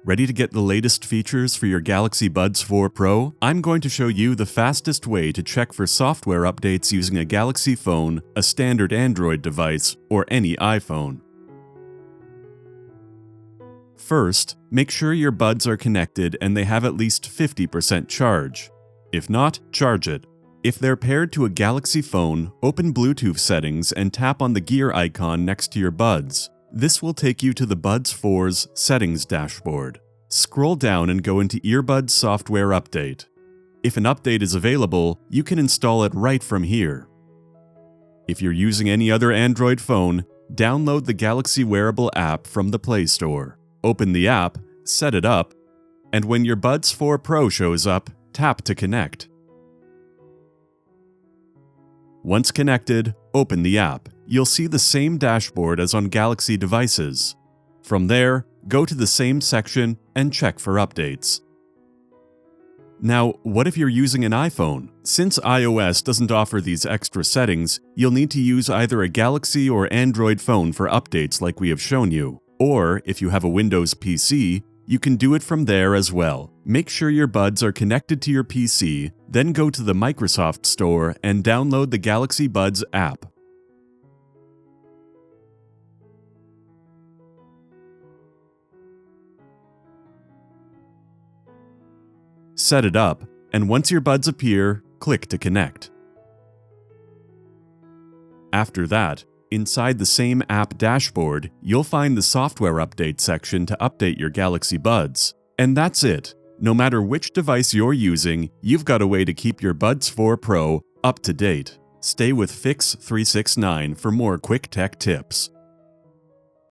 Ready to get the latest features for your Galaxy Buds 4 Pro? I'm going to show you the fastest way to check for software updates using a Galaxy phone, a standard Android device, or any iPhone. First, make sure your buds are connected and they have at least 50% charge. If not, charge it. If they're paired to a Galaxy phone, open Bluetooth settings and tap on the gear icon next to your buds. This will take you to the Buds 4's settings dashboard. Scroll down and go into Earbuds Software Update. If an update is available, you can install it right from here. If you're using any other Android phone, download the Galaxy Wearable app from the Play Store. Open the app, set it up, and when your Buds 4 Pro shows up, tap to connect. Once connected, open the app. You'll see the same dashboard as on Galaxy devices. From there, go to the same section and check for updates. Now, what if you're using an iPhone? Since iOS doesn't offer these extra settings, you'll need to use either a Galaxy or Android phone for updates like we have shown you. Or, if you have a Windows PC, you can do it from there as well. Make sure your buds are connected to your PC, then go to the Microsoft Store and download the Galaxy Buds app. Set it up, and once your buds appear, click to connect. After that, inside the same app dashboard, you'll find the software update section to update your Galaxy Buds. And that's it. No matter which device you're using, you've got a way to keep your Buds 4 Pro up to date. Stay with Fix369 for more quick tech tips.